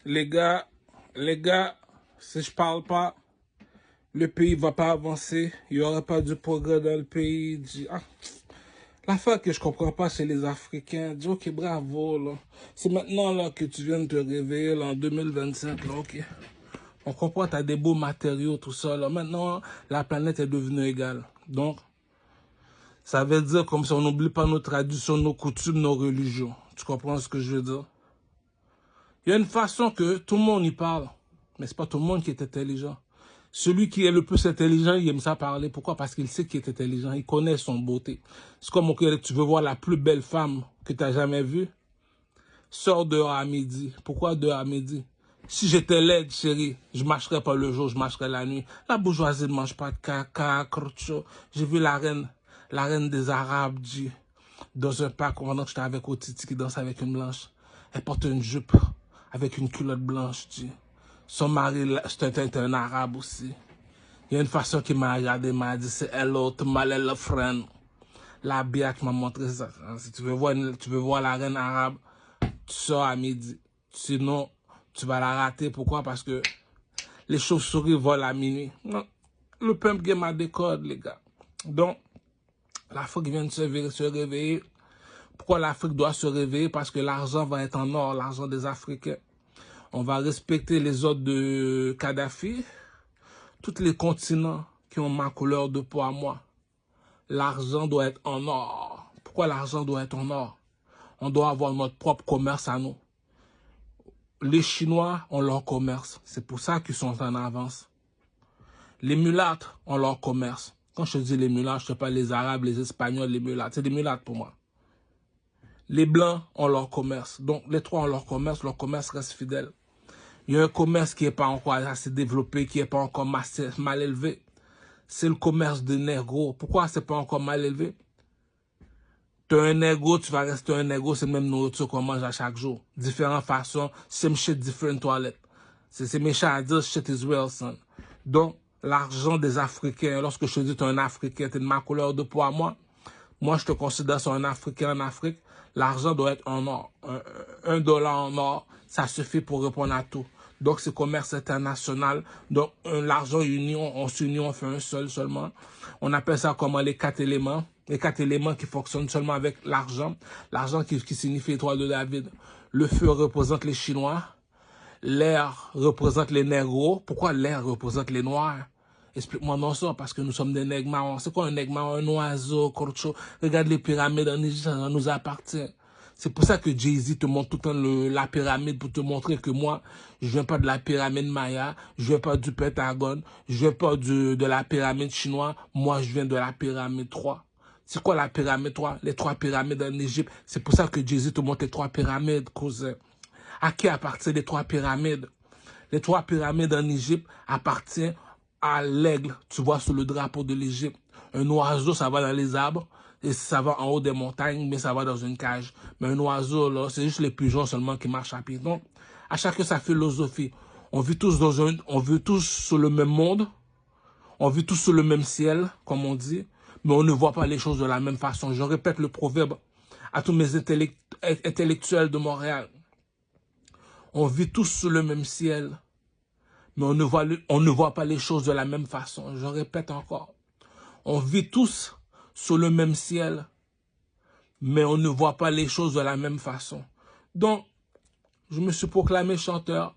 les gars, si je parle pas, le pays va pas avancer. Il y aura pas de progrès dans le pays. L'affaire que je comprends pas, c'est les Africains. Dis, ok, bravo, là. C'est maintenant, là, que tu viens de te réveiller, là, en 2025, là, ok. On comprend, t'as des beaux matériaux, tout ça, là. Maintenant, la planète est devenue égale. Donc, ça veut dire comme si on n'oublie pas nos traditions, nos coutumes, nos religions. Tu comprends ce que je veux dire? Il y a une façon que tout le monde y parle, mais c'est pas tout le monde qui est intelligent. Celui qui est le plus intelligent, il aime ça parler. Pourquoi? Parce qu'il sait qu'il est intelligent. Il connaît son beauté. C'est comme que tu veux voir la plus belle femme que tu as jamais vue. Sors dehors à midi. Pourquoi dehors à midi? Si j'étais laide, chérie, je marcherais pas le jour, je marcherais la nuit. La bourgeoisie ne mange pas de caca, crocho. J'ai vu la reine des Arabes, dans un parc pendant que j'étais avec Otiti qui danse avec une blanche. Elle porte une jupe avec une culotte blanche, Son mari, c'est un arabe aussi. Il y a une façon qu'il m'a regardé, m'a dit, c'est hello to my little friend. La bia qui m'a montré ça. Si tu veux voir la reine arabe, tu sors à midi. Sinon, tu vas la rater. Pourquoi? Parce que les chauves-souris volent à minuit. Non. Le pump game a des codes, les gars. Donc, l'Afrique vient de se réveiller. Pourquoi l'Afrique doit se réveiller? Parce que l'argent va être en or, l'argent des Africains. On va respecter les ordres de Kadhafi. Tous les continents qui ont ma couleur de peau à moi. L'argent doit être en or. Pourquoi l'argent doit être en or? On doit avoir notre propre commerce à nous. Les Chinois ont leur commerce. C'est pour ça qu'ils sont en avance. Les mulâtres ont leur commerce. Quand je dis les mulâtres, je ne sais pas les Arabes, les Espagnols, les mulâtres. C'est des mulâtres pour moi. Les Blancs ont leur commerce. Donc, les trois ont leur commerce reste fidèle. Il y a un commerce qui n'est pas encore assez développé, qui n'est pas encore mal élevé. C'est le commerce de négro. Pourquoi c'est pas encore mal élevé? Tu es un négro, tu vas rester un négro, c'est même nourriture qu'on mange à chaque jour. Différentes façons, same shit, different toilettes. C'est méchant à dire, shit is real, son. Donc, l'argent des Africains, lorsque je te dis tu es un Africain, tu es de ma couleur de peau à moi je te considère comme un Africain en Afrique. L'argent doit être en or. $1 en or, ça suffit pour répondre à tout. Donc, c'est commerce international. Donc, l'argent union, on s'unit, on fait un seulement. On appelle ça comment les 4 éléments. Les 4 éléments qui fonctionnent seulement avec l'argent. L'argent qui signifie étoile de David. Le feu représente les Chinois. L'air représente les négros. Pourquoi l'air représente les noirs? Explique-moi non ça, parce que nous sommes des nègres marrons. C'est quoi un nègre marron? Un oiseau, corcho. Regarde les pyramides en Égypte, ça nous appartient. C'est pour ça que Jay-Z te montre tout le temps la pyramide pour te montrer que moi, je viens pas de la pyramide Maya, je viens pas du Pentagone, je viens pas de la pyramide chinoise, moi je viens de la pyramide 3. C'est quoi la pyramide 3? Les 3 pyramides en Égypte. C'est pour ça que Jay-Z te montre les 3 pyramides, cousin. À qui appartiennent les 3 pyramides? Les 3 pyramides en Égypte appartiennent à l'aigle, tu vois, sur le drapeau de l'Égypte. Un oiseau, ça va dans les arbres, et ça va en haut des montagnes, mais ça va dans une cage. Mais un oiseau, là, c'est juste les pigeons seulement qui marchent à pied. Donc, à chacun sa philosophie. On vit tous sur le même monde, on vit tous sur le même ciel, comme on dit, mais on ne voit pas les choses de la même façon. Je répète le proverbe à tous mes intellectuels de Montréal. On vit tous sur le même ciel, mais on ne voit pas les choses de la même façon. Je répète encore. On vit tous sur le même ciel, mais on ne voit pas les choses de la même façon. Donc, je me suis proclamé chanteur,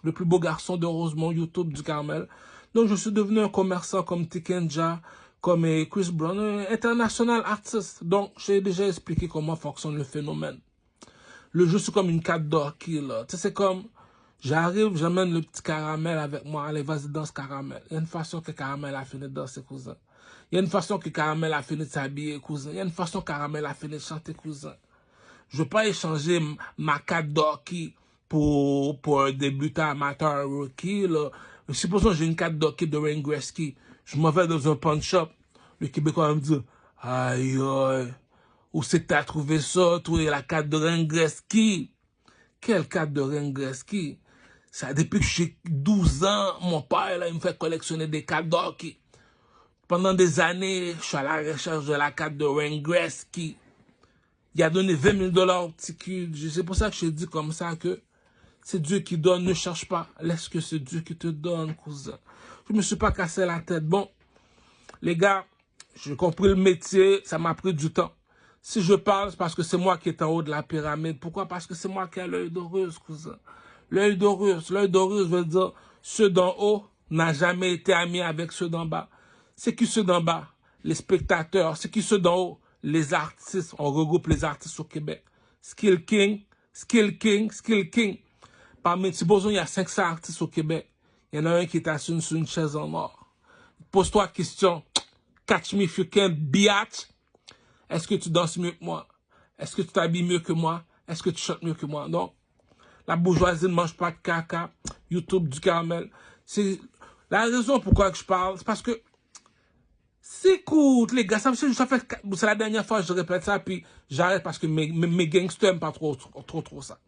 le plus beau garçon de Rosemont, YouTube du Carmel. Donc, je suis devenu un commerçant comme Tikenja, comme Chris Brown, un international artiste. Donc, j'ai déjà expliqué comment fonctionne le phénomène. Le jeu, c'est comme une carte d'orchid, là. Tu sais, c'est comme... J'arrive, j'amène le petit caramel avec moi. Allez, vas-y, danse caramel. Il y a une façon que caramel a fini de danser, cousin. Il y a une façon que caramel a fini de s'habiller, cousin. Il y a une façon que caramel a fini de chanter, cousin. Je ne veux pas échanger ma carte d'hockey pour un débutant amateur rookie, là. Supposons que j'ai une carte d'hockey de Wayne Gretzky. Je m'en vais dans un pawn shop. Le Québécois va me dire, aïe, aïe, où c'est que t'as trouvé ça, toi, la carte de Wayne Gretzky? Quelle carte de Wayne Gretzky? Ça, depuis que j'ai 12 ans, mon père, là, il me fait collectionner des cartes d'hockey. Pendant des années, je suis à la recherche de la carte de Wayne Gretzky. Il a donné $20 000 au petit cul. C'est pour ça que je dis comme ça que C'est Dieu qui donne, ne cherche pas. Laisse que c'est Dieu qui te donne, cousin. Je me suis pas cassé la tête. Bon, les gars, j'ai compris le métier, ça m'a pris du temps. Si je parle, c'est parce que c'est moi qui est en haut de la pyramide. Pourquoi? Parce que c'est moi qui ai l'œil d'Horus, cousin. L'œil d'Horus veut dire ceux d'en haut n'a jamais été amis avec ceux d'en bas. C'est qui ceux d'en bas? Les spectateurs. C'est qui ceux d'en haut? Les artistes. On regroupe les artistes au Québec. Skill King, Skill King, Skill King. Parmi, supposons il y a 500 artistes au Québec. Il y en a un qui est assis sur une chaise en or. Pose-toi la question. Catch me if you can, biatch. Est-ce que tu danses mieux que moi? Est-ce que tu t'habilles mieux que moi? Est-ce que tu chantes mieux que moi? Non. La bourgeoisie ne mange pas de caca. YouTube du caramel. C'est la raison pourquoi je parle. C'est parce que écoute, les gars, c'est la dernière fois que je répète ça, puis j'arrête parce que mes gangsters n'aiment pas trop ça.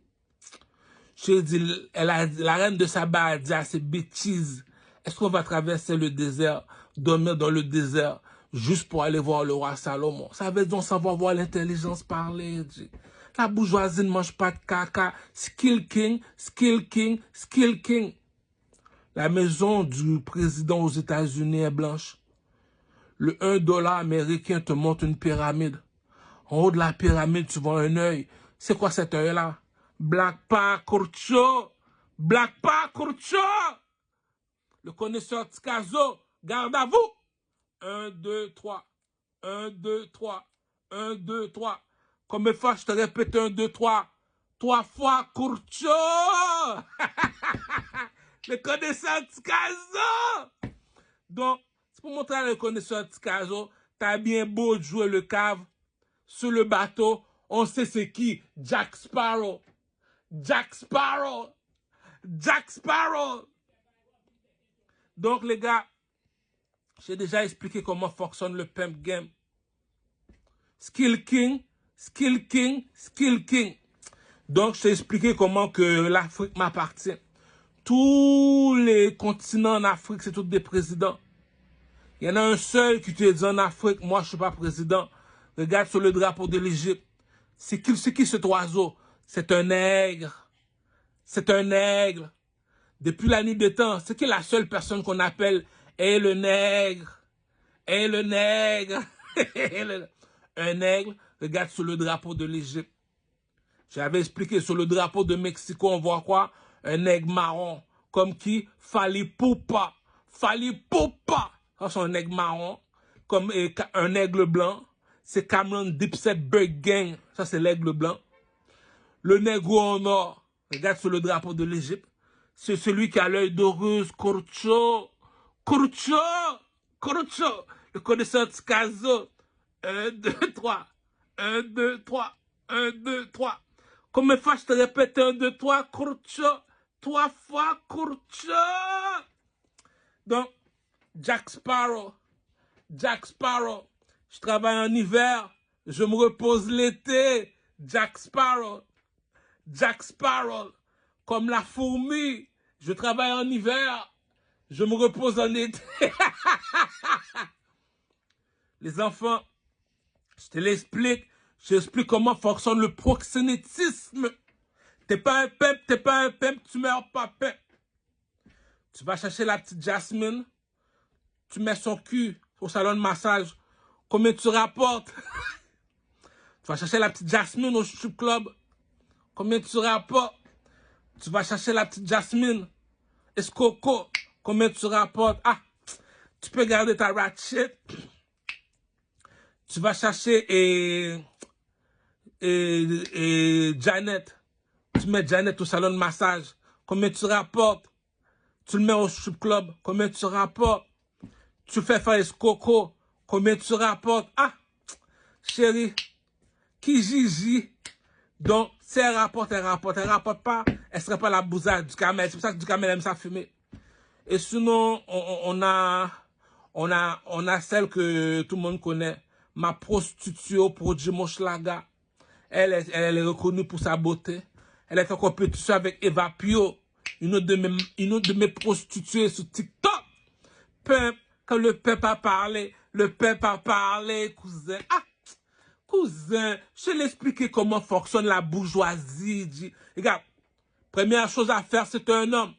J'ai dit, la reine de Saba a dit à ses bêtises, est-ce qu'on va traverser le désert, dormir dans le désert, juste pour aller voir le roi Salomon? Ça veut dire on s'en va voir l'intelligence parler. La bourgeoisie ne mange pas de caca. Skill King, Skill King, Skill King. La maison du président aux États-Unis est blanche. Le 1$ américain te montre une pyramide. En haut de la pyramide, tu vois un œil. C'est quoi cet œil-là? Black Pacorcho! Black Pacorcho! Le connaisseur Tikazo, garde à vous! 1, 2, 3. 1, 2, 3. 1, 2, 3. Combien de fois je te répète 1, 2, 3? 3 fois Curcho! Le connaisseur Tikazo! Donc, c'est pour montrer à le connaisseur Tikazo, t'as bien beau de jouer le cave sur le bateau, on sait c'est qui? Jack Sparrow. Jack Sparrow. Jack Sparrow. Donc, les gars, j'ai déjà expliqué comment fonctionne le pimp game. Skill King, Skill King, Skill King. Donc, je t'ai expliqué comment que l'Afrique m'appartient. Tous les continents en Afrique, c'est tous des présidents. Il y en a un seul qui te dit en Afrique, moi, je ne suis pas président. Regarde sur le drapeau de l'Égypte. C'est qui cet oiseau? C'est un nègre. C'est un aigle. Depuis la nuit des temps, c'est qui la seule personne qu'on appelle est le nègre. Est le nègre. Un aigle, regarde sur le drapeau de l'Égypte. J'avais expliqué sur le drapeau de Mexico, on voit quoi? Un aigle marron. Comme qui? Fali Poupa. Fali Poupa. Ça, c'est un aigle marron. Comme un aigle blanc. C'est Cameron Dipset Bird Gang. Ça, c'est l'aigle blanc. Le négro en or. Regarde sur le drapeau de l'Égypte. C'est celui qui a l'œil d'Horus, Curcho. Curcho. Curcho. Le connaisseur Tikazo. 1, 2, 3. 1, 2, 3. 1, 2, 3. Combien de fois je te répète 1, 2, 3, Curcho? 3 fois Curcho. Donc, Jack Sparrow. Jack Sparrow. Je travaille en hiver. Je me repose l'été. Jack Sparrow. Jack Sparrow. Comme la fourmi. Je travaille en hiver. Je me repose en été. Les enfants, je te l'explique. J'explique comment fonctionne le proxénétisme. T'es pas un pimp, tu meurs pas pimp. Tu vas chercher la petite Jasmine. Tu mets son cul au salon de massage. Combien tu rapportes? Tu vas chercher la petite Jasmine au strip club. Combien tu rapportes? Tu vas chercher la petite Jasmine. Escoco. Combien tu rapportes? Ah, tu peux garder ta ratchet. Tu vas chercher Janet. Tu mets Janet au salon de massage. Combien tu rapportes? Tu le mets au strip club. Combien tu rapportes? Tu fais faire Escoco. Combien tu rapportes? Ah, chérie. Kijiji. Donc, si elle rapporte pas, elle serait pas la bousade du camel. C'est pour ça que du camel aime ça fumer. Et sinon, on a celle que tout le monde connaît. Ma prostituée au produit Moshlaga. Elle est reconnue pour sa beauté. Elle est en compétition avec Eva Pio, une autre de mes prostituées sur TikTok. Pimp, quand le pimp a parlé, cousin. Ah, cousin, je vais l'expliquer comment fonctionne la bourgeoisie. Regarde, Première chose à faire, c'est un homme.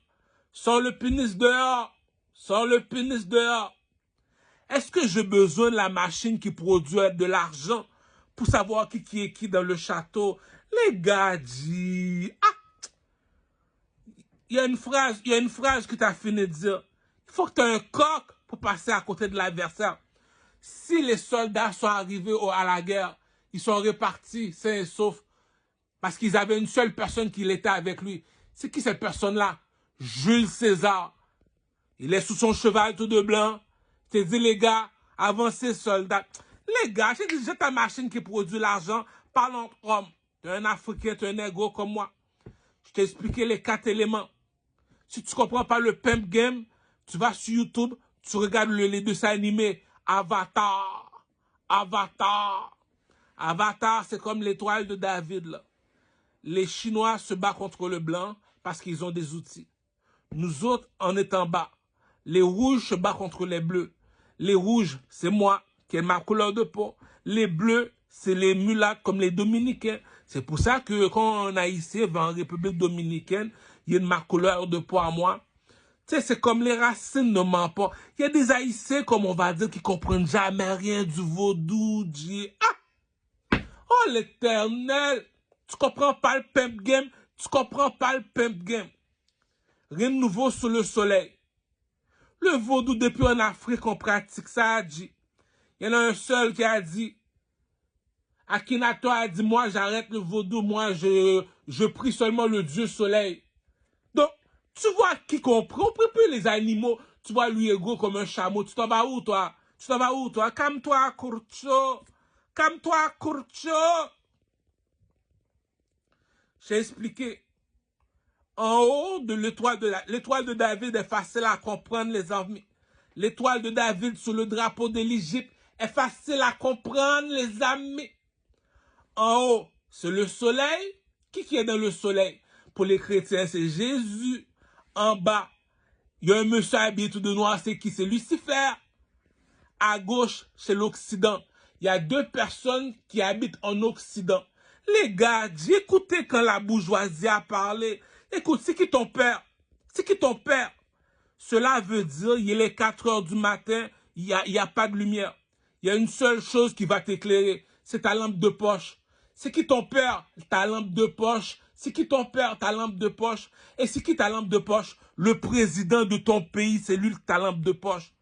Sors le pénis dehors. Sors le pénis dehors. Est-ce que j'ai besoin de la machine qui produit de l'argent pour savoir qui est qui dans le château? Les gars disent... Ah! Il y a une phrase que tu as fini de dire. Il faut que tu aies un coq pour passer à côté de l'adversaire. Si les soldats sont arrivés à la guerre, ils sont repartis sains et saufs parce qu'ils avaient une seule personne qui était avec lui. C'est qui cette personne-là? Jules César. Il est sous son cheval tout de blanc. Je t'ai dit, les gars, avancez, soldats. Les gars, j'ai dit, j'ai ta machine qui produit l'argent. Parlons entre hommes. T'es un Africain, t'es un négro comme moi. Je t'ai expliqué les 4 éléments. Si tu comprends pas le pimp game, tu vas sur YouTube, tu regardes les dessins animés. Avatar. Avatar. Avatar, c'est comme l'étoile de David, là. Les Chinois se battent contre le blanc parce qu'ils ont des outils. Nous autres, on est en bas. Les rouges se battent contre les bleus. Les rouges, c'est moi, qui est ma couleur de peau. Les bleus, c'est les mulâtres comme les dominicains. C'est pour ça que quand un Haïtien va en République dominicaine, il y a ma couleur de peau à moi. Tu sais, c'est comme les racines ne mentent pas. Il y a des Haïtiens, comme on va dire, qui comprennent jamais rien du vaudou, oh, l'Éternel! Tu comprends pas le pimp game? Tu comprends pas le pimp game? Rien de nouveau sous le soleil. Le vaudou, depuis en Afrique, on pratique ça, a dit. Il y en a un seul qui a dit, Akhenaton a dit, moi, j'arrête le vaudou, moi, je prie seulement le Dieu soleil. Donc, tu vois qui comprend? On prie plus les animaux. Tu vois lui égaux comme un chameau. Tu t'en vas où, toi? Tu t'en vas où, toi? Calme-toi, Kurcho. Calme-toi, Kurcho. J'ai expliqué. En haut de l'étoile de David est facile à comprendre, les amis. L'étoile de David sur le drapeau de l'Égypte est facile à comprendre, les amis. En haut, c'est le soleil. Qui est dans le soleil? Pour les chrétiens, c'est Jésus. En bas, il y a un monsieur habillé tout de noir, c'est qui? C'est Lucifer. À gauche, c'est l'Occident. Il y a 2 personnes qui habitent en Occident. Les gars, écoutez quand la bourgeoisie a parlé. Écoute, c'est qui ton père? C'est qui ton père? Cela veut dire, il est 4 heures du matin, il y a pas de lumière. Il y a une seule chose qui va t'éclairer, c'est ta lampe de poche. C'est qui ton père? Ta lampe de poche. C'est qui ton père? Ta lampe de poche. Et c'est qui ta lampe de poche? Le président de ton pays, c'est lui ta lampe de poche.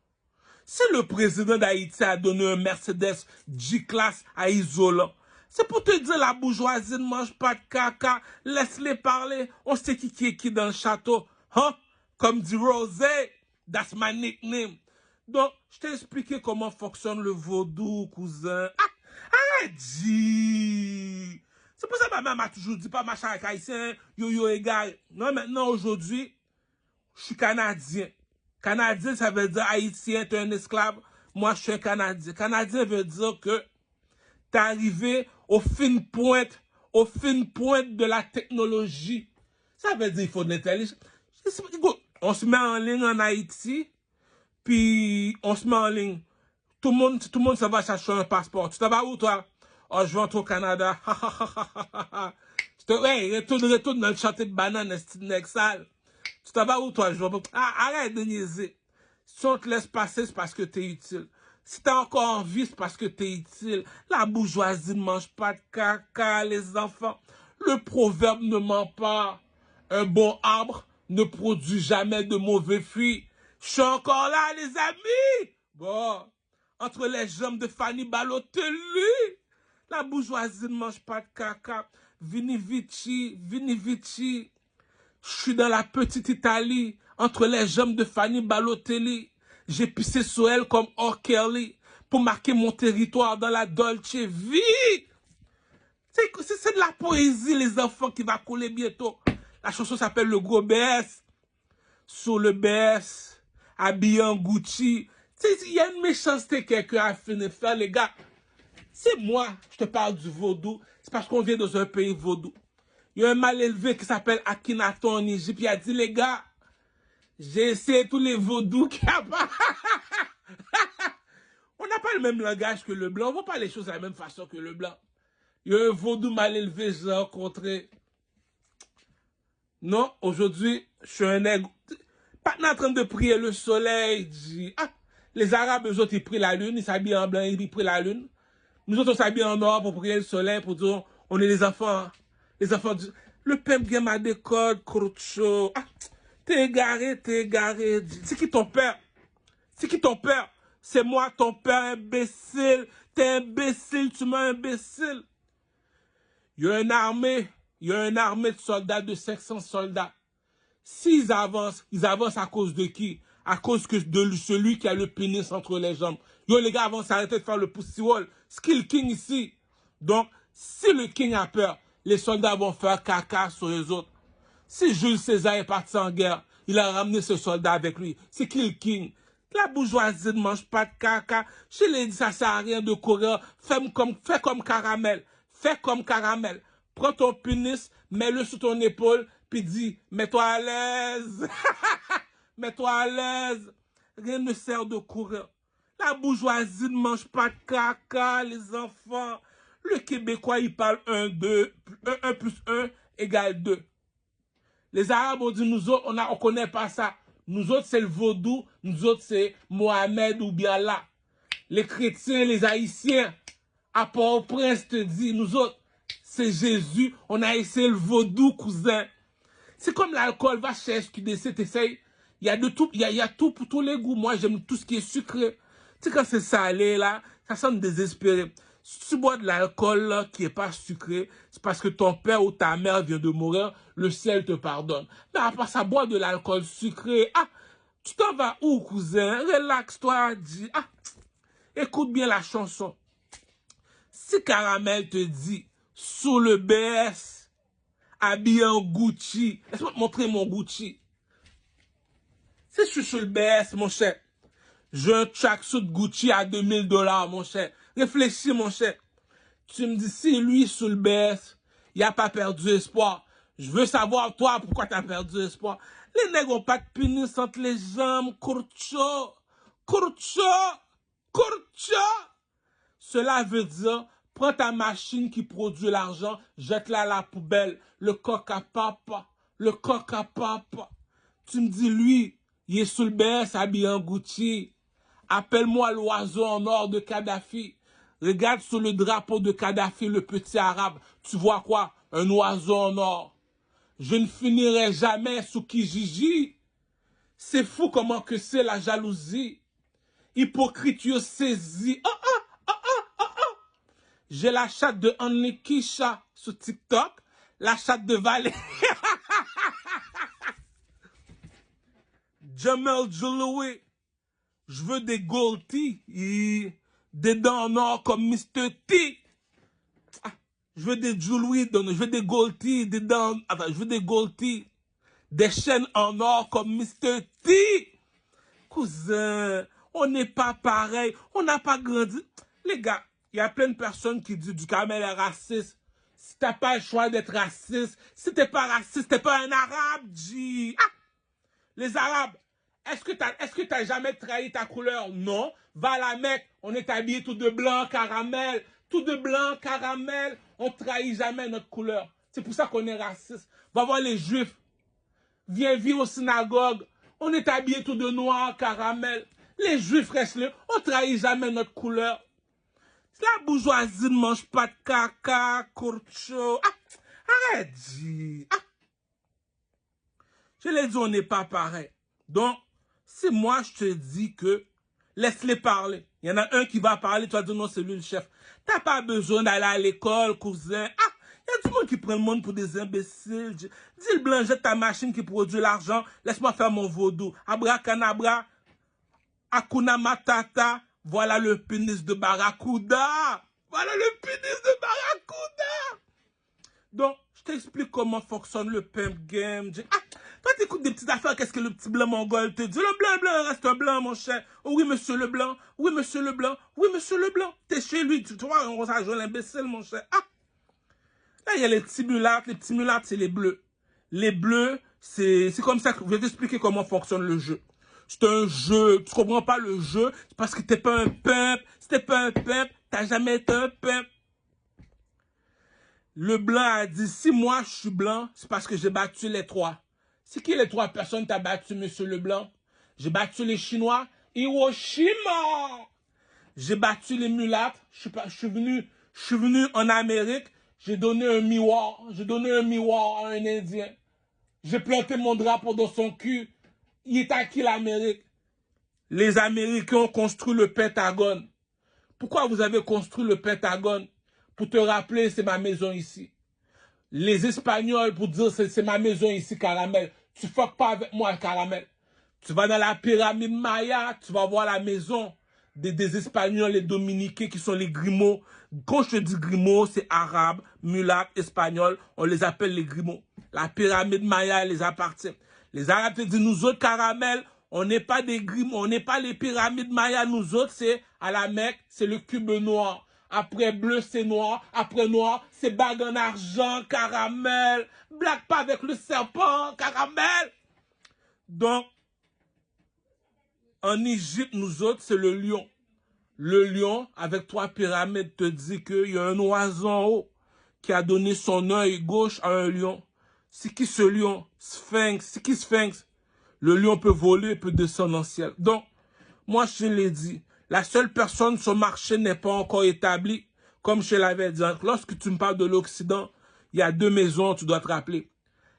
Si le président d'Haïti a donné un Mercedes G-Class à Isolant, c'est pour te dire la bourgeoisie ne mange pas de caca, laisse-les parler, on sait qui est qui dans le château. Hein? Comme dit Rosé, that's my nickname. Donc, je t'ai expliqué comment fonctionne le vaudou, cousin. Ah, dit. C'est pour ça que ma mère m'a toujours dit, pas machin avec haïtien, yo égal. Non, maintenant, aujourd'hui, je suis Canadien. Canadien, ça veut dire Haïtien, tu es un esclave. Moi, je suis un Canadien. Canadien veut dire que tu es arrivé aux fines pointes de la technologie. Ça veut dire qu'il faut de l'intelligence. On se met en ligne en Haïti, puis on se met en ligne. Tout le monde ça va chercher un passeport. Tu t'en vas où, toi? Oh, je vais entrer au Canada. Ouais, retourne dans le chantier de banane, c'est une sale. Tu t'en vas où, toi? Arrête de niaiser. Si on te laisse passer, c'est parce que t'es utile. Si t'as encore envie, c'est parce que t'es utile. La bourgeoisie ne mange pas de caca, les enfants. Le proverbe ne ment pas. Un bon arbre ne produit jamais de mauvais fruits. Je suis encore là, les amis. Bon, entre les jambes de Fanny Balotelli. La bourgeoisie ne mange pas de caca. Vini Vici, Vini Vici. Je suis dans la petite Italie, entre les jambes de Fanny Balotelli. J'ai pissé sur elle comme R. Kelly pour marquer mon territoire dans la Dolce Vita. C'est de la poésie, les enfants, qui va couler bientôt. La chanson s'appelle Le Gros BS. Sur le BS, habillé en Gucci. Il y a une méchanceté que quelqu'un a fini de faire, les gars. C'est moi, je te parle du vaudou. C'est parce qu'on vient dans un pays vaudou. Il y a un mal élevé qui s'appelle Akhenaton en Égypte. Il a dit, les gars, j'ai essayé tous les vaudous qu'il y a pas. On n'a pas le même langage que le blanc. On ne voit pas les choses de la même façon que le blanc. Il y a un vaudou mal élevé, j'ai rencontré. Non, aujourd'hui, je suis un nègre. Pas en train de prier le soleil, dit, ah, les Arabes, eux autres, ils prient la lune, ils s'habillent en blanc, ils prient la lune. Nous autres, on s'habille en or pour prier le soleil, pour dire, on est les enfants du... Le peuple qui m'a des codes, Kroucho. Ah, t'es égaré. C'est qui ton père? C'est qui ton père? C'est moi, ton père, imbécile. T'es imbécile, tu m'as imbécile. Il y a une armée, de soldats, de 500 soldats. S'ils avancent, ils avancent à cause de qui? À cause de celui qui a le pénis entre les jambes. Yo, les gars vont s'arrêter de faire le pussy wall. Skill King ici. Donc, si le King a peur, les soldats vont faire caca sur les autres. Si Jules César est parti en guerre, il a ramené ce soldat avec lui. C'est qui le King? La bourgeoisie ne mange pas de caca. Je l'ai dit, ça sert à rien de courir. Fais comme caramel. Fais comme caramel. Prends ton pénis, mets-le sous ton épaule, puis dis, mets-toi à l'aise. Mets-toi à l'aise. Rien ne sert de courir. La bourgeoisie ne mange pas de caca, les enfants. Le Québécois, il parle 1, 2, 1 plus 1 égale 2. Les Arabes ont dit, nous autres, on connaît pas ça. Nous autres, c'est le vaudou. Nous autres, c'est Mohamed ou bien Allah. Les chrétiens, les haïtiens, à Port-au-Prince te dit, nous autres, c'est Jésus. On a essayé le vaudou, cousin. C'est comme l'alcool, va chez SQDC, t'essayes. Il y a de tout, il y a tout pour tous les goûts. Moi, j'aime tout ce qui est sucré. Tu sais, quand c'est salé, là, ça semble désespéré. Si tu bois de l'alcool qui n'est pas sucré, c'est parce que ton père ou ta mère vient de mourir, le ciel te pardonne. Mais à part ça, boire de l'alcool sucré, ah, tu t'en vas où, cousin? Relaxe-toi, dis, ah, écoute bien la chanson. Si Caramel te dit, sous le BS, habillé en Gucci, laisse-moi te montrer mon Gucci. Si je suis sur le BS, mon cher, j'ai un tracksuit Gucci à $2000, mon cher. Réfléchis, mon cher. Tu me dis, si lui, sur le BS, il n'a pas perdu espoir. Je veux savoir, toi, pourquoi tu as perdu espoir. Les nègres n'ont pas de pénis entre les jambes. Courcho. Courcho. Courcho. Cela veut dire, prends ta machine qui produit l'argent, jette-la à la poubelle. Le coq à papa. Le coq à papa. Tu me dis, lui, il est sous le BS, habillé en Gucci. Appelle-moi l'oiseau en or de Kadhafi. Regarde sur le drapeau de Kadhafi, le petit arabe. Tu vois quoi? Un oiseau en or. Je ne finirai jamais sous Kijiji. C'est fou comment que c'est la jalousie. Hypocrite, yo saisi. Oh, oh, oh, oh, oh, oh. J'ai la chatte de Annie Kisha sur TikTok. La chatte de Valérie. Jamel Joloui. Je veux des gold teeth, des dents en or comme Mr. T. Ah, je veux des jewelry, je veux des gold teeth, des dents, attends, je veux des gold teeth, des chaînes en or comme Mr. T. Cousin, on n'est pas pareil, on n'a pas grandi. Les gars, il y a plein de personnes qui disent du Kamel est raciste. Si t'as pas le choix d'être raciste, si t'es pas raciste, t'es pas un arabe, G. Ah, les arabes. Est-ce que t'as jamais trahi ta couleur? Non. Va à la Mecque, on est habillé tout de blanc, caramel. Tout de blanc, caramel. On trahit jamais notre couleur. C'est pour ça qu'on est raciste. Va voir les juifs. Viens vivre aux synagogues. On est habillé tout de noir, caramel. Les juifs restent là. On trahit jamais notre couleur. La bourgeoisie ne mange pas de caca, courcho. Ah, arrête, dis. Ah. Je l'ai dit, on n'est pas pareil. Donc, si moi je te dis que laisse-les parler, il y en a un qui va parler, tu vas dire non, c'est lui le chef. T'as pas besoin d'aller à l'école, cousin. Ah, il y a du monde qui prend le monde pour des imbéciles. Dis le blanc, jette ta machine qui produit l'argent, laisse-moi faire mon vaudou. Abracadabra, Hakuna Matata, voilà le pénis de Barracuda. Voilà le pénis de Barracuda. Donc, je t'explique comment fonctionne le pimp game. Ah, quand tu écoutes des petites affaires, qu'est-ce que le petit blanc mongol te dit? Le blanc reste blanc, mon cher. Oh, oui, monsieur le blanc. Oui, monsieur le blanc. Oui, monsieur le blanc. T'es chez lui. Tu vois, on va jouer l'imbécile, mon cher. Ah! Là, il y a les petits mulâtres. Les petits mulâtres, c'est les bleus. Les bleus, c'est comme ça que je vais t'expliquer comment fonctionne le jeu. C'est un jeu. Tu comprends pas le jeu? C'est parce que t'es pas un pimp. Si t'es pas un pimp, t'as jamais été un pimp. Le blanc a dit, si moi je suis blanc, c'est parce que j'ai battu les trois. C'est qui les trois personnes que tu as battu, monsieur Leblanc? J'ai battu les Chinois. Hiroshima! J'ai battu les mulattes. Je suis venu en Amérique. J'ai donné un miroir. J'ai donné un miroir à un Indien. J'ai planté mon drapeau dans son cul. Il est à qui l'Amérique? Les Américains ont construit le Pentagone. Pourquoi vous avez construit le Pentagone? Pour te rappeler, c'est ma maison ici. Les Espagnols, pour dire, c'est ma maison ici, Caramel. Tu fuck pas avec moi, Caramel. Tu vas dans la pyramide Maya, tu vas voir la maison des Espagnols, les Dominicains, qui sont les Grimaud. Quand je te dis Grimaud, c'est arabe, mulatte, espagnol. On les appelle les Grimaud. La pyramide Maya, elle les appartient. Les Arabes te disent, nous autres, Caramel, on n'est pas des Grimaud, on n'est pas les pyramides Maya. Nous autres, c'est à la Mecque, c'est le cube noir. Après bleu, c'est noir. Après noir, c'est bague en argent, Caramel. Blague pas avec le serpent, Caramel. Donc, en Égypte, nous autres, c'est le lion. Le lion, avec trois pyramides, te dit qu'il y a un oiseau en haut qui a donné son œil gauche à un lion. C'est qui ce lion? Sphinx. C'est qui Sphinx? Le lion peut voler, peut descendre en ciel. Donc, moi, je l'ai dit, la seule personne, son marché n'est pas encore établi. Comme je l'avais dit, lorsque tu me parles de l'Occident, il y a deux maisons, tu dois te rappeler.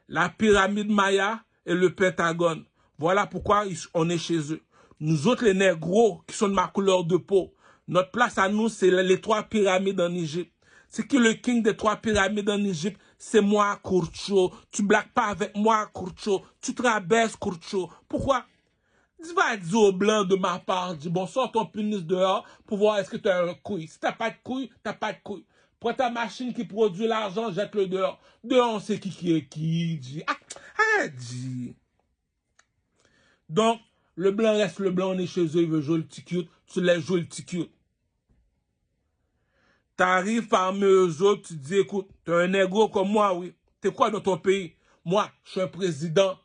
La pyramide Maya et le Pentagone. Voilà pourquoi on est chez eux. Nous autres, les négros, qui sont de ma couleur de peau, notre place à nous, c'est les trois pyramides en Égypte. C'est qui le king des trois pyramides en Égypte? C'est moi, Kurcho. Tu blagues pas avec moi, Kurcho. Tu te rabaisses, Kurcho. Pourquoi? Tu vas dire au blanc de ma part, dis bon, sors ton pénis dehors pour voir est-ce que tu as un couille. Si t'as pas de couille, t'as pas de couille. Prends ta machine qui produit l'argent, jette-le dehors. Dehors, on sait qui est qui, dis. Ah, arrête, dis. Donc, le blanc reste le blanc, on est chez eux, il veut jouer le petit cute, tu laisses jouer le petit cute. T'arrives parmi eux autres, tu dis, écoute, t'es un négro comme moi, oui. T'es quoi dans ton pays? Moi, je suis un président.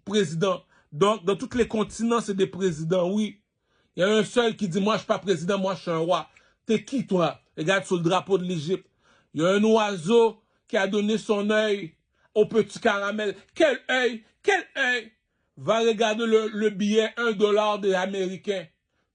Président. Donc, dans tous les continents, c'est des présidents, oui. Il y a un seul qui dit, moi, je suis pas président, moi, je suis un roi. T'es qui, toi? Regarde sur le drapeau de l'Égypte. Il y a un oiseau qui a donné son œil au petit Caramel. Quel œil? Quel œil? Va regarder le billet 1 dollar des Américains.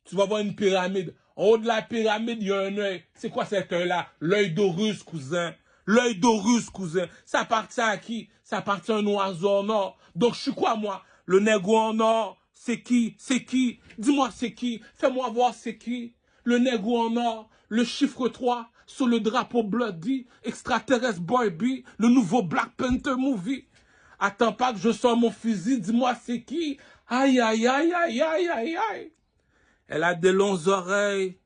Tu vas voir une pyramide. En haut de la pyramide, il y a un œil. C'est quoi cet œil-là? L'œil d'Horus, cousin. L'œil d'Horus, cousin. Ça appartient à qui? Ça appartient à un oiseau en or. Donc, je suis quoi, moi? Le négro en or, c'est qui? C'est qui? Dis-moi, c'est qui? Fais-moi voir, c'est qui? Le négro en or, le chiffre 3, sur le drapeau Bloody, extraterrestre Boy B, le nouveau Black Panther movie. Attends pas que je sors mon fusil, dis-moi, c'est qui? Aïe, aïe, aïe, aïe, aïe, aïe, aïe. Elle a des longues oreilles.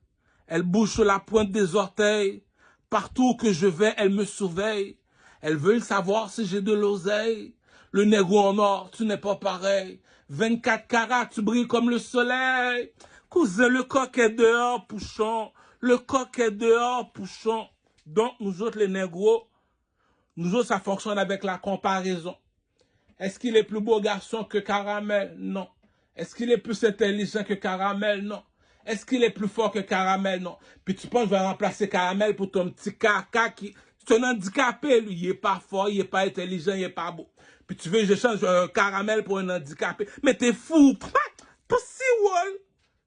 Elle bouge sur la pointe des orteils. Partout que je vais, elle me surveille. Elle veut savoir si j'ai de l'oseille. Le négro en or, tu n'es pas pareil. 24 carats, tu brilles comme le soleil. Cousin, le coq est dehors, pouchon. Le coq est dehors, pouchon. Donc, nous autres, les négros, nous autres, ça fonctionne avec la comparaison. Est-ce qu'il est plus beau garçon que Caramel? Non. Est-ce qu'il est plus intelligent que Caramel? Non. Est-ce qu'il est plus fort que Caramel? Non. Puis tu penses que je vais remplacer Caramel pour ton petit caca qui... C'est un handicapé, lui. Il est pas fort, il est pas intelligent, il est pas beau. Puis tu veux que je change un Caramel pour un handicapé. Mais t'es fou. Possible.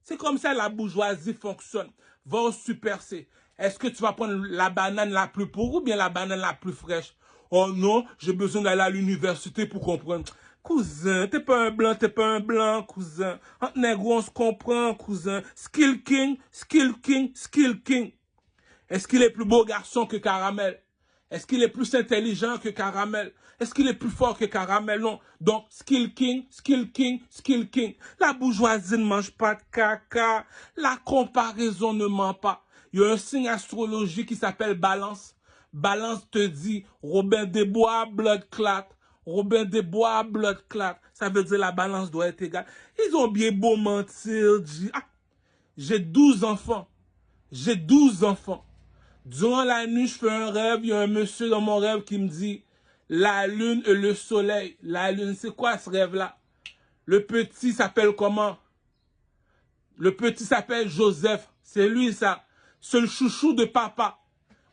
C'est comme ça la bourgeoisie fonctionne. Va au Super C. Est-ce que tu vas prendre la banane la plus pourre ou bien la banane la plus fraîche? Oh non, j'ai besoin d'aller à l'université pour comprendre. Cousin, t'es pas un blanc, cousin. Entre négro, on se comprend, cousin. Skill King, Skill King, Skill King. Est-ce qu'il est plus beau garçon que Caramel? Est-ce qu'il est plus intelligent que Caramel? Est-ce qu'il est plus fort que Caramel? Non. Donc, Skill King, Skill King, Skill King. La bourgeoisie ne mange pas de caca. La comparaison ne ment pas. Il y a un signe astrologique qui s'appelle Balance. Balance te dit, Robin des Bois, blood clot. Robin des Bois, blood clot. Ça veut dire la balance doit être égale. Ils ont bien beau mentir. Ah, j'ai 12 enfants. J'ai 12 enfants. Durant la nuit, je fais un rêve. Il y a un monsieur dans mon rêve qui me dit, la lune et le soleil. La lune, c'est quoi ce rêve-là? Le petit s'appelle comment? Le petit s'appelle Joseph. C'est lui, ça. C'est le chouchou de papa.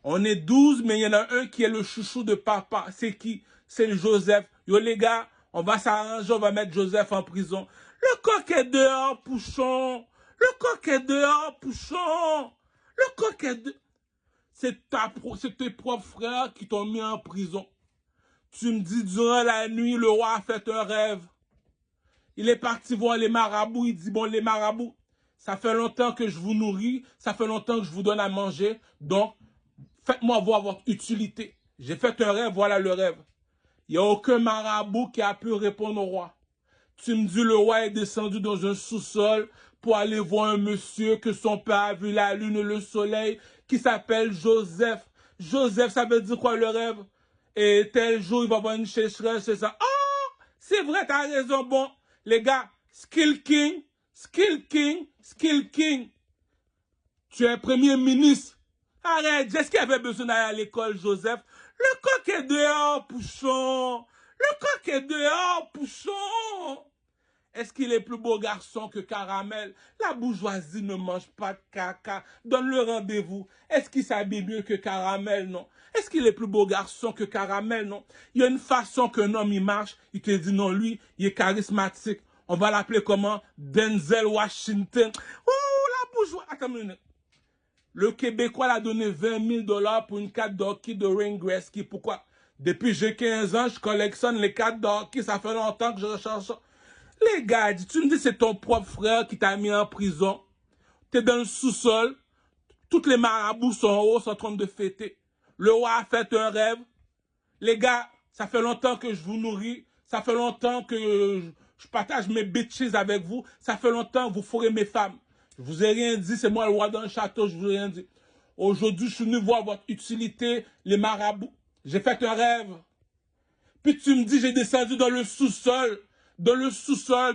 On est 12, mais il y en a un qui est le chouchou de papa. C'est qui? C'est le Joseph. Yo les gars, on va s'arranger, on va mettre Joseph en prison. Le coq est dehors, Pouchon. Le coq est dehors, Pouchon. Le coq est dehors. C'est tes propres frères qui t'ont mis en prison. Tu me dis, durant la nuit, le roi a fait un rêve. Il est parti voir les marabouts. Il dit, bon, les marabouts, ça fait longtemps que je vous nourris. Ça fait longtemps que je vous donne à manger. Donc, faites-moi voir votre utilité. J'ai fait un rêve, voilà le rêve. Il n'y a aucun marabout qui a pu répondre au roi. Tu me dis, le roi est descendu dans un sous-sol pour aller voir un monsieur que son père a vu la lune et le soleil, qui s'appelle Joseph. Joseph, ça veut dire quoi le rêve? Et tel jour, il va avoir une sécheresse, c'est ça. Oh! C'est vrai, t'as raison. Bon, les gars, Skill King, Skill King, Skill King. Tu es premier ministre. Arrête, est-ce qu'il avait besoin d'aller à l'école, Joseph? Le coq est dehors, Pouchon. Le coq est dehors, Pouchon. Est-ce qu'il est plus beau garçon que Caramel? La bourgeoisie ne mange pas de caca. Donne-le rendez-vous. Est-ce qu'il s'habille mieux que Caramel? Non. Est-ce qu'il est plus beau garçon que Caramel? Non. Il y a une façon qu'un homme il marche. Il te dit non, lui, il est charismatique. On va l'appeler comment? Denzel Washington. Oh, la bourgeoisie. Attends une minute. Le Québécois l'a donné 20 000 $ pour une carte d'hockey de Wayne Gretzky. Pourquoi? Depuis j'ai 15 ans, je collectionne les cartes d'hockey. Ça fait longtemps que je recherche ça. Les gars, tu me dis c'est ton propre frère qui t'a mis en prison. T'es dans le sous-sol. Toutes les marabouts sont en haut, sont en train de fêter. Le roi a fait un rêve. Les gars, ça fait longtemps que je vous nourris. Ça fait longtemps que je partage mes bitches avec vous. Ça fait longtemps que vous fourrez mes femmes. Je vous ai rien dit, c'est moi le roi dans le château, je vous ai rien dit. Aujourd'hui, je suis venu voir votre utilité, les marabouts. J'ai fait un rêve. Puis tu me dis, j'ai descendu dans le sous-sol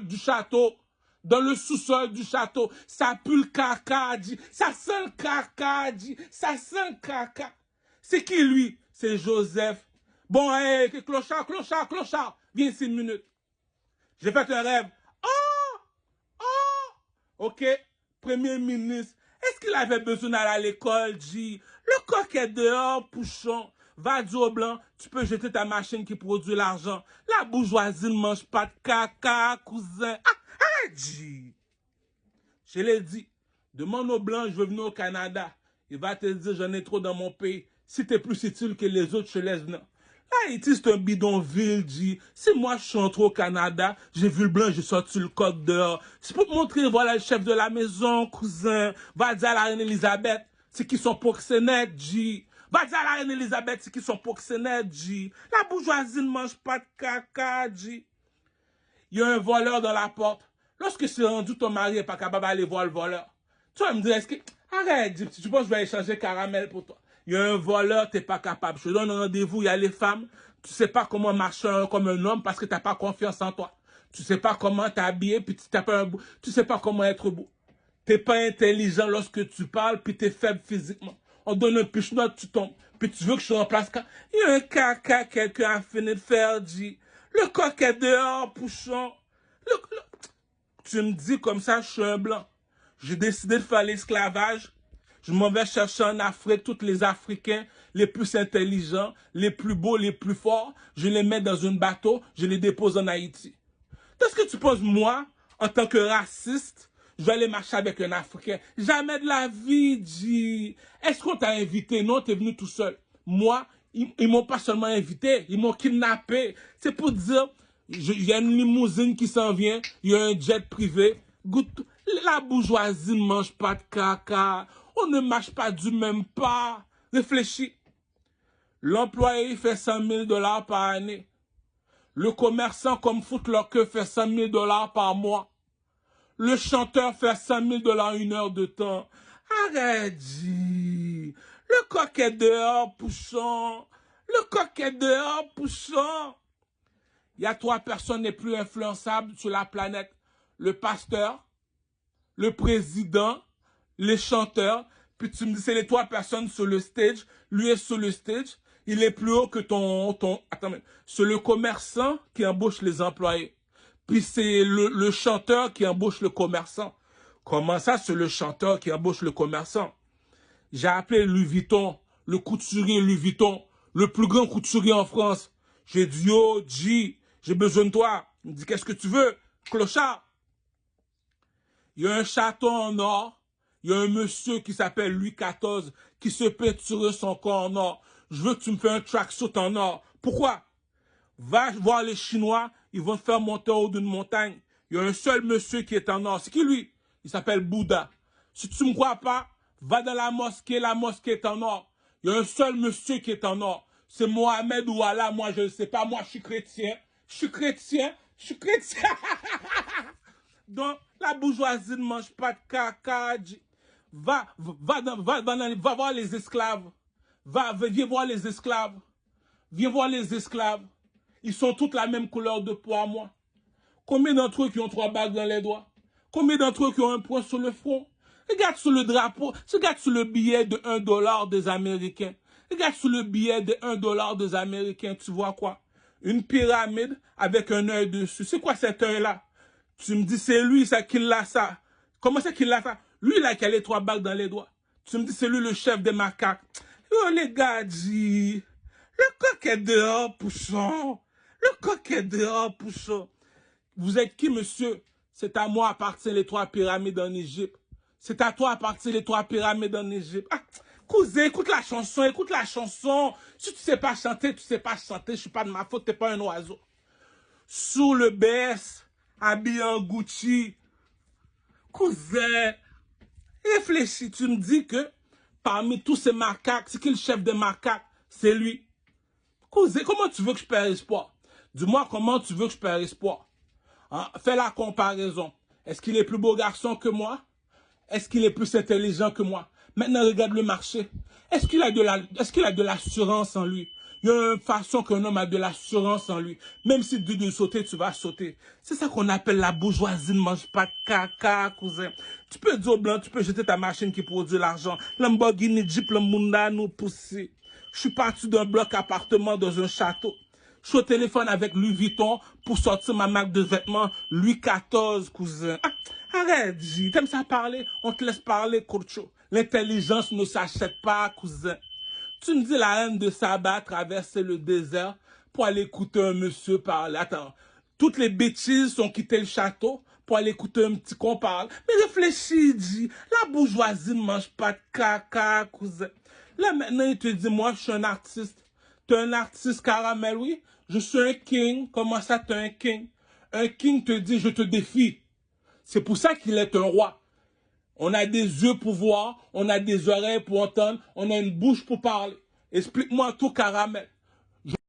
du château. Dans le sous-sol du château. Ça pue le caca, dit. Ça sent le caca, dit. Ça sent le caca. C'est qui, lui? C'est Joseph. Bon, hey, clochard, clochard, clochard. Viens ici une minute. J'ai fait un rêve. Oh! Oh! OK. Premier ministre. Est-ce qu'il avait besoin d'aller à l'école, G? Le coq est dehors, Pouchon. Va dire au blanc, tu peux jeter ta machine qui produit l'argent. La bourgeoisie ne mange pas de caca, cousin. Ah, G. Je l'ai dit. Demande au blanc, je veux venir au Canada. Il va te dire, j'en ai trop dans mon pays. Si t'es plus utile que les autres, je te laisse venir. Haïti, c'est un bidonville, G. Si moi, je suis entré au Canada, j'ai vu le blanc, j'ai sorti le coq dehors. C'est pour te montrer, voilà le chef de la maison, cousin. Va dire à la reine Elisabeth, c'est qui sont proxénètes, G. Va dire à la reine Elisabeth, c'est qui sont proxénètes, G. La bourgeoisie ne mange pas de caca, G. Il y a un voleur dans la porte. Lorsque c'est rendu, ton mari n'est pas capable d'aller voir le voleur. Tu vas me dire, est-ce que... Arrête, G, tu penses que je vais échanger caramel pour toi? Il y a un voleur, tu n'es pas capable. Je te donne rendez-vous, il y a les femmes. Tu ne sais pas comment marcher comme un homme parce que tu n'as pas confiance en toi. Tu ne sais pas comment t'habiller, puis tu n'as pas un beau. Tu ne sais pas comment être beau. Tu n'es pas intelligent lorsque tu parles, puis tu es faible physiquement. On donne un piche-note, tu tombes. Puis tu veux que je remplace quand? Il y a un caca, quelqu'un a fini de faire, G. Le coq est dehors, Pouchon. Tu me dis comme ça, je suis un blanc. J'ai décidé de faire l'esclavage. Je m'en vais chercher en Afrique tous les Africains les plus intelligents, les plus beaux, les plus forts. Je les mets dans un bateau, je les dépose en Haïti. Qu'est-ce que tu penses, moi, en tant que raciste, je vais aller marcher avec un Africain? Jamais de la vie, G. Est-ce qu'on t'a invité? Non, t'es venu tout seul. Moi, ils m'ont pas seulement invité, ils m'ont kidnappé. C'est pour dire, il y a une limousine qui s'en vient, il y a un jet privé. La bourgeoisie ne mange pas de caca. On ne marche pas du même pas. Réfléchis. L'employé fait 100 000 $ par année. Le commerçant comme Footlocker fait 100 000 $ par mois. Le chanteur fait 100 000 $ une heure de temps. Arrête, G. Le coq est dehors, Pouchon. Le coq est dehors, Pouchon. Il y a 3 personnes les plus influençables sur la planète. Le pasteur, le président, les chanteurs. Puis tu me dis, c'est les 3 personnes sur le stage. Lui est sur le stage. Il est plus haut que Attends, c'est le commerçant qui embauche les employés. Puis c'est le chanteur qui embauche le commerçant. Comment ça, c'est le chanteur qui embauche le commerçant? J'ai appelé Louis Vuitton le couturier Louis Vuitton, le plus grand couturier en France. J'ai dit, yo, G, j'ai besoin de toi. Il me dit, qu'est-ce que tu veux? Clochard. Il y a un château en or. Il y a un monsieur qui s'appelle Louis XIV qui se peinture son corps en or. Je veux que tu me fasses un tracksuit en or. Pourquoi? Va voir les Chinois, ils vont te faire monter au haut d'une montagne. Il y a un seul monsieur qui est en or. C'est qui lui? Il s'appelle Bouddha. Si tu ne me crois pas, va dans la mosquée est en or. Il y a un seul monsieur qui est en or. C'est Mohamed ou Allah, moi je ne sais pas, moi je suis chrétien. Je suis chrétien. Donc, la bourgeoisie ne mange pas de caca. Va voir les esclaves. Viens voir les esclaves. Viens voir les esclaves. Ils sont toutes la même couleur de peau à moi. Combien d'entre eux qui ont 3 bagues dans les doigts? Combien d'entre eux qui ont un point sur le front? Regarde sur le drapeau, regarde sur le billet de 1 dollar des Américains. Regarde sur le billet de 1 dollar des Américains, tu vois quoi? Une pyramide avec un œil dessus. C'est quoi cet œil-là? Tu me dis, c'est lui ça qui l'a ça. Comment c'est qu'il l'a ça? Lui là qui a les 3 bagues dans les doigts. Tu me dis, c'est lui le chef des macaques. Oh les gars, dit, le coq est dehors, pouchon. Le coq est dehors, pouchon. Vous êtes qui, monsieur? C'est à moi appartiennent les 3 pyramides en Égypte. C'est à toi appartiennent les 3 pyramides en Égypte. Ah, cousin, écoute la chanson, écoute la chanson. Si tu sais pas chanter, tu sais pas chanter. Je suis pas de ma faute, t'es pas un oiseau. Sous le BS, habillé en Gucci. Cousin, réfléchis, tu me dis que parmi tous ces macaques, c'est qui le chef des macaques? C'est lui. Cousin, comment tu veux que je perde espoir? Dis-moi comment tu veux que je perde espoir. Hein? Fais la comparaison. Est-ce qu'il est plus beau garçon que moi? Est-ce qu'il est plus intelligent que moi? Maintenant, regarde le marché. Est-ce qu'il a de l'assurance en lui? Il y a une façon qu'un homme a de l'assurance en lui. Même si tu veux sauter, tu vas sauter. C'est ça qu'on appelle la bourgeoisie ne mange pas de caca, cousin. Tu peux dire au blanc, tu peux jeter ta machine qui produit l'argent. Lamborghini, Jeep, le Munda nous pousse. Je suis parti d'un bloc appartement dans un château. Je suis au téléphone avec Louis Vuitton pour sortir ma marque de vêtements Louis XIV, cousin. Ah, arrête, J. T'aimes ça parler? On te laisse parler, Cocho. L'intelligence ne s'achète pas, cousin. Tu me dis la reine de Saba traverser le désert pour aller écouter un monsieur parler. Attends, toutes les bêtises ont quitté le château pour aller écouter un petit qu'on parle. Mais réfléchis, J. La bourgeoisie ne mange pas de caca, cousin. Là, maintenant, il te dit, moi, je suis un artiste. T'es un artiste caramel, oui? Je suis un king. Comment ça, t'es un king? Un king te dit, je te défie. C'est pour ça qu'il est un roi. On a des yeux pour voir, on a des oreilles pour entendre, on a une bouche pour parler. Explique-moi tout, caramel.